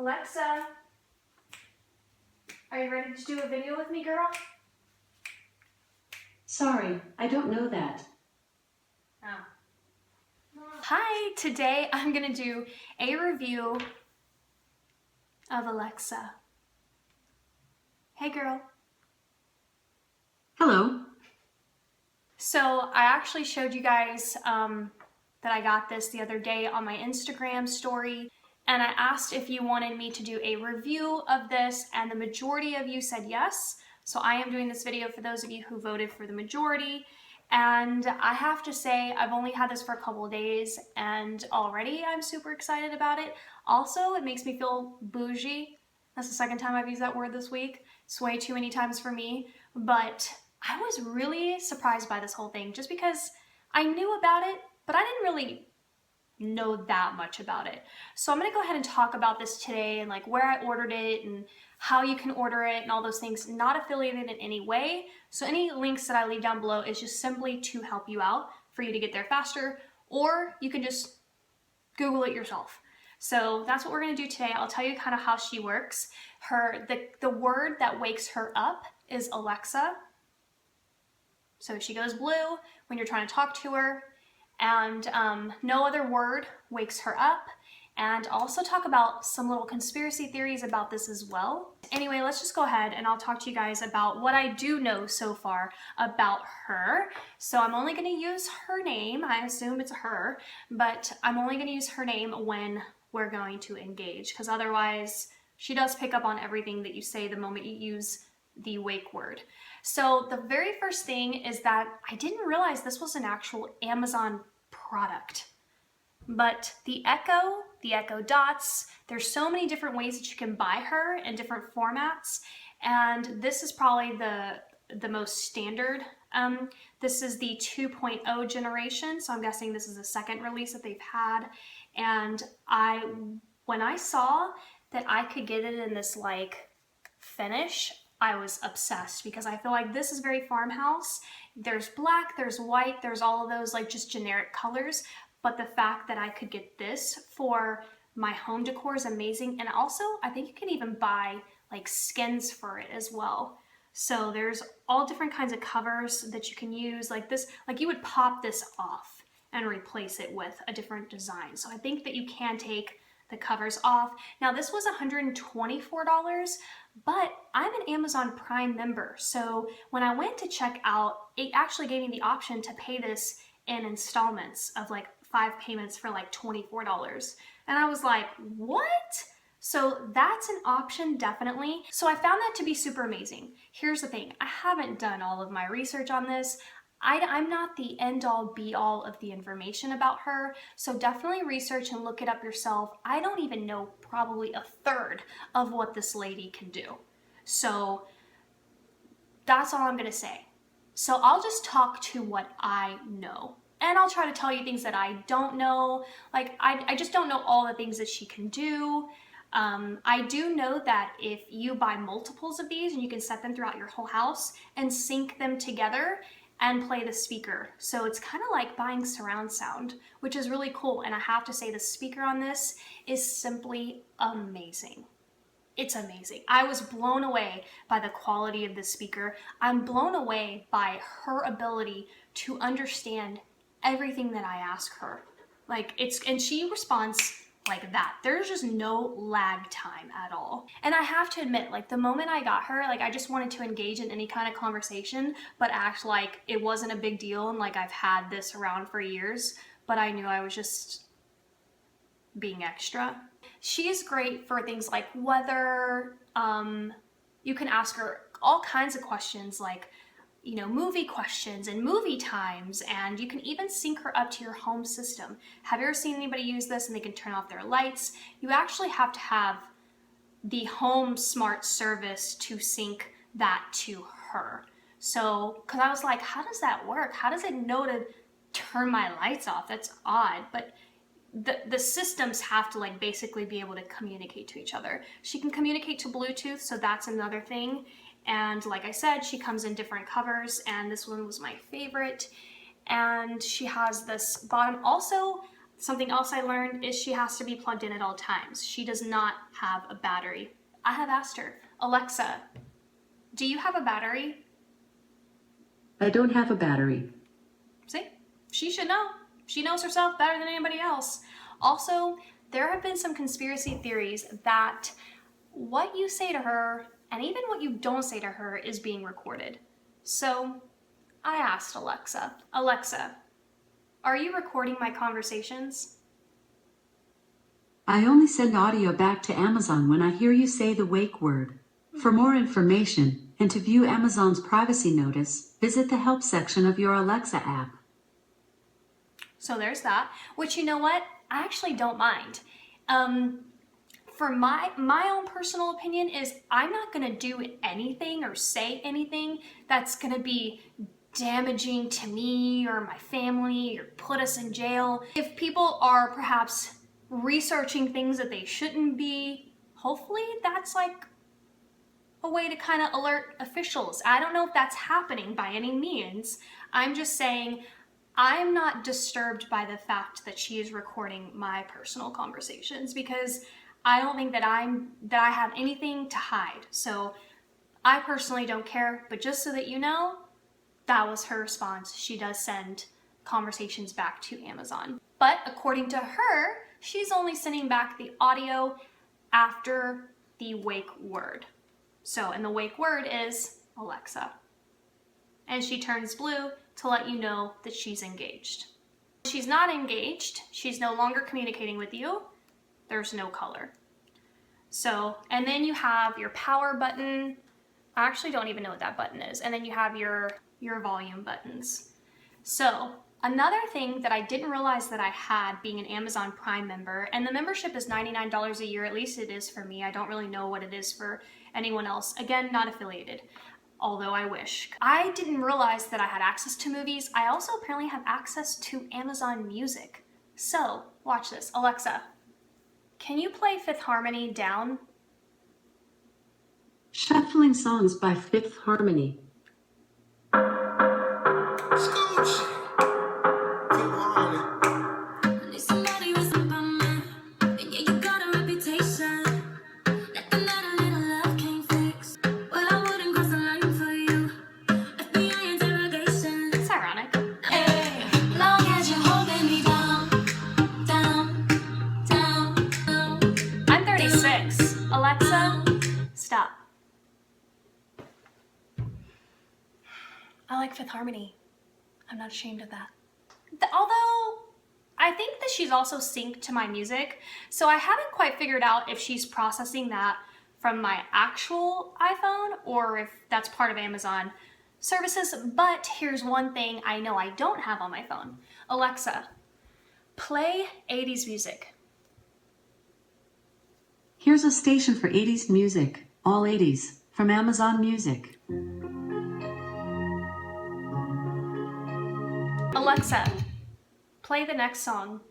Alexa, are you ready to do a video with me, girl? Sorry, I don't know that. Oh. Hi, today I'm gonna do a review of Alexa. Hey girl. Hello. So I actually showed you guys that I got this the other day on my Instagram story, and I asked if you wanted me to do a review of this, and the majority of you said yes. So I am doing this video for those of you who voted for the majority. And I have to say, I've only had this for a couple of days and already I'm super excited about it. Also, it makes me feel bougie. That's the second time I've used that word this week. It's way too many times for me, but I was really surprised by this whole thing just because I knew about it, but I didn't really know that much about it. So I'm gonna go ahead and talk about this today and like where I ordered it and how you can order it and all those things, not affiliated in any way. So any links that I leave down below is just simply to help you out for you to get there faster, or you can just Google it yourself. So that's what we're gonna do today. I'll tell you kind of how she works. The word that wakes her up is Alexa. So she goes blue when you're trying to talk to her, and no other word wakes her up. And I'll also talk about some little conspiracy theories about this as well. Anyway, let's just go ahead and I'll talk to you guys about what I do know so far about her. So I'm only gonna use her name. I assume it's her, but I'm only gonna use her name when we're going to engage, because otherwise she does pick up on everything that you say the moment you use the wake word. So the very first thing is that I didn't realize this was an actual Amazon product. But the Echo Dots, there's so many different ways that you can buy her in different formats, and this is probably the most standard. This is the 2.0 generation, so I'm guessing this is the second release that they've had. And when I saw that I could get it in this like finish, I was obsessed, because I feel like this is very farmhouse. There's black, there's white, there's all of those like just generic colors. But the fact that I could get this for my home decor is amazing. And also, I think you can even buy like skins for it as well. So there's all different kinds of covers that you can use like this. Like you would pop this off and replace it with a different design. So I think that you can take the covers off. Now this was $124, but I'm an Amazon Prime member. So when I went to check out, it actually gave me the option to pay this in installments of like 5 payments for like $24. And I was like, what? So that's an option, definitely. So I found that to be super amazing. Here's the thing, I haven't done all of my research on this. I'm not the end all be all of the information about her, so definitely research and look it up yourself. I don't even know probably a third of what this lady can do. So that's all I'm gonna say. So I'll just talk to what I know. And I'll try to tell you things that I don't know. Like, I just don't know all the things that she can do. I do know that if you buy multiples of these, and you can set them throughout your whole house and sync them together and play the speaker. So it's kind of like buying surround sound, which is really cool. And I have to say the speaker on this is simply amazing. It's amazing. I was blown away by the quality of the speaker. I'm blown away by her ability to understand everything that I ask her. Like and she responds like that. There's just no lag time at all. And I have to admit, like the moment I got her, like I just wanted to engage in any kind of conversation, but act like it wasn't a big deal and like I've had this around for years, but I knew I was just being extra. She is great for things like weather. You can ask her all kinds of questions like, you know, movie questions and movie times, and you can even sync her up to your home system. Have you ever seen anybody use this and they can turn off their lights? You actually have to have the home smart service to sync that to her. So, because I was like, how does that work? How does it know to turn my lights off? That's odd. But the systems have to like basically be able to communicate to each other. She can communicate to Bluetooth, so that's another thing. And like I said, she comes in different covers, and this one was my favorite. And she has this bottom. Also, Something else I learned is she has to be plugged in at all times. She does not have a battery. I have asked her, Alexa, do you have a battery? I don't have a battery. See, she should know. She knows herself better than anybody else. Also, there have been some conspiracy theories that what you say to her and even what you don't say to her is being recorded. So I asked Alexa, Alexa, are you recording my conversations? I only send audio back to Amazon when I hear you say the wake word. For more information and to view Amazon's privacy notice, visit the help section of your Alexa app. So there's that, which, you know what, I actually don't mind. For my own personal opinion is I'm not gonna do anything or say anything that's gonna be damaging to me or my family or put us in jail. If people are perhaps researching things that they shouldn't be, hopefully that's like a way to kind of alert officials. I don't know if that's happening by any means. I'm just saying I'm not disturbed by the fact that she is recording my personal conversations because I don't think that I have anything to hide. So I personally don't care, but just so that you know, that was her response. She does send conversations back to Amazon. But according to her, she's only sending back the audio after the wake word. So, and the wake word is Alexa. And she turns blue to let you know that she's engaged. If she's not engaged, she's no longer communicating with you, there's no color. So, and then you have your power button. I actually don't even know what that button is. And then you have your volume buttons. So another thing that I didn't realize that I had being an Amazon Prime member, and the membership is $99 a year, at least it is for me. I don't really know what it is for anyone else. Again, not affiliated, although I wish. I didn't realize that I had access to movies. I also apparently have access to Amazon Music. So watch this. Alexa, can you play Fifth Harmony down? Shuffling songs by Fifth Harmony. Scooch. Fifth Harmony. It's ironic. I'm 36. Alexa, stop. I like Fifth Harmony. I'm not ashamed of that. Although, I think that she's also synced to my music, so I haven't quite figured out if she's processing that from my actual iPhone or if that's part of Amazon services, but here's one thing I know I don't have on my phone. Alexa, play 80s music. Here's a station for 80s music, all 80s, from Amazon Music. Alexa, play the next song.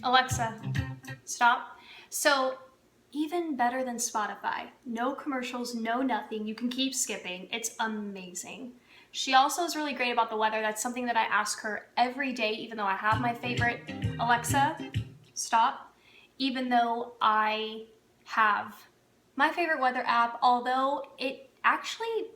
Alexa, stop. So even better than Spotify, no commercials, no nothing, you can keep skipping. It's amazing. She also is really great about the weather. That's something that I ask her every day, even though I have my favorite. Alexa, stop. Even though I have my favorite weather app, although it actually,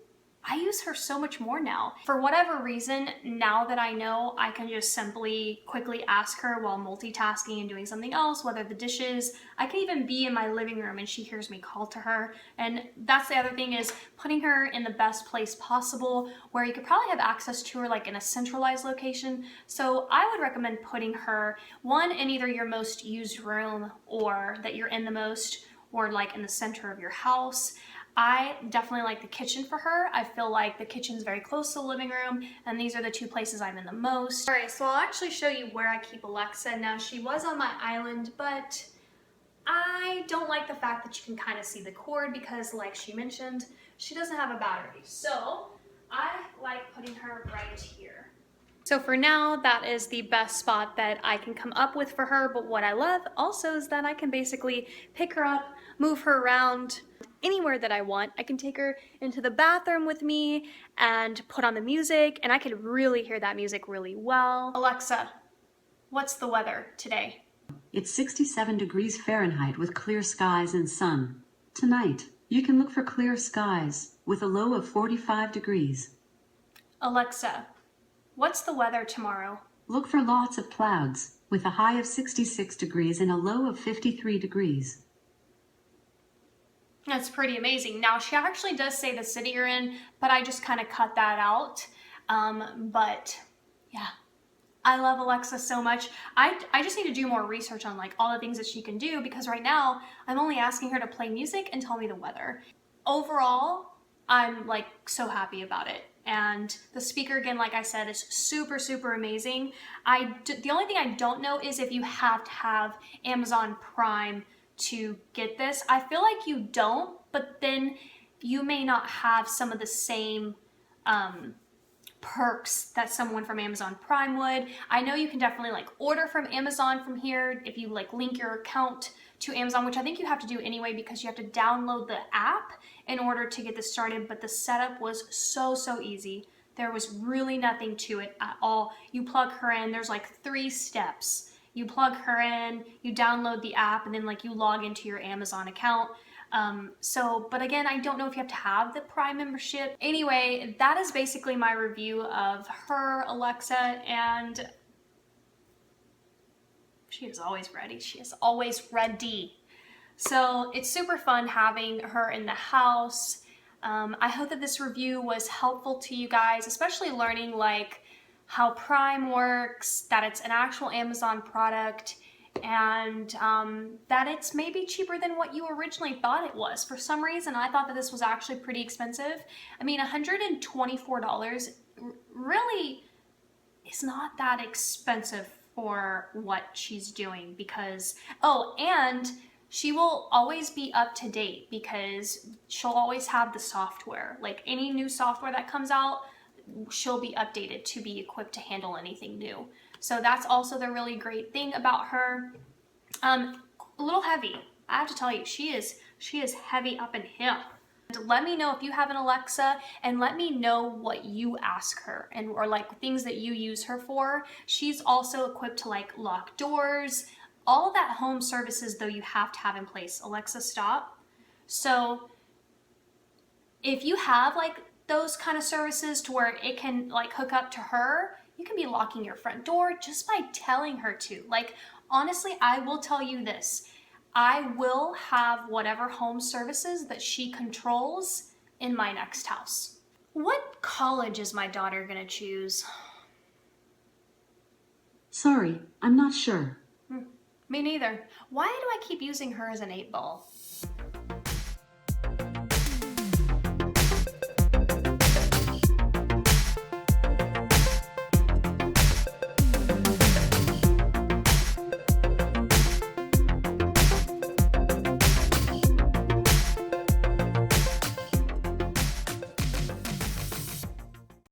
I use her so much more now. For whatever reason, now that I know, I can just simply quickly ask her while multitasking and doing something else, whether the dishes, I can even be in my living room and she hears me call to her. And that's the other thing, is putting her in the best place possible where you could probably have access to her like in a centralized location. So I would recommend putting her, one, in either your most used room or that you're in the most, or like in the center of your house. I definitely like the kitchen for her. I feel like the kitchen's very close to the living room, and these are the two places I'm in the most. All right, so I'll actually show you where I keep Alexa. Now, she was on my island, but I don't like the fact that you can kind of see the cord because, like she mentioned, she doesn't have a battery. So I like putting her right here. So for now, that is the best spot that I can come up with for her, but what I love also is that I can basically pick her up, move her around. anywhere that I want. I can take her into the bathroom with me and put on the music, and I could really hear that music really well. Alexa, what's the weather today? It's 67 degrees Fahrenheit with clear skies and sun. Tonight, you can look for clear skies with a low of 45 degrees. Alexa, what's the weather tomorrow? Look for lots of clouds with a high of 66 degrees and a low of 53 degrees. That's pretty amazing. Now, she actually does say the city you're in, but I just kind of cut that out. But yeah, I love Alexa so much. I just need to do more research on like all the things that she can do, because right now I'm only asking her to play music and tell me the weather. Overall, I'm like so happy about it. And the speaker, again, like I said, is super, super amazing. The only thing I don't know is if you have to have Amazon Prime to get this. I feel like you don't, but then you may not have some of the same perks that someone from Amazon Prime would. I know you can definitely like order from Amazon from here if you like link your account to Amazon, which I think you have to do anyway because you have to download the app in order to get this started, but the setup was so easy. There was really nothing to it at all. You plug her in, there's like 3 steps. You plug her in, you download the app, and then like you log into your Amazon account. But again, I don't know if you have to have the Prime membership. Anyway, that is basically my review of her Alexa, and she is always ready. She is always ready. So it's super fun having her in the house. I hope that this review was helpful to you guys, especially learning like how Prime works, that it's an actual Amazon product, and that it's maybe cheaper than what you originally thought it was. For some reason, I thought that this was actually pretty expensive. I mean, $124 really is not that expensive for what she's doing because, oh, and she will always be up to date because she'll always have the software. Like any new software that comes out, she'll be updated to be equipped to handle anything new. So that's also the really great thing about her. A little heavy. I have to tell you, she is heavy up in here. And let me know if you have an Alexa, and let me know what you ask her and or like things that you use her for. She's also equipped to like lock doors. All that home services though you have to have in place. Alexa, stop. So if you have like those kind of services to where it can like hook up to her, you can be locking your front door just by telling her to. Like, honestly, I will tell you this. I will have whatever home services that she controls in my next house. What college is my daughter gonna choose? Sorry, I'm not sure. Me neither. Why do I keep using her as an 8 ball?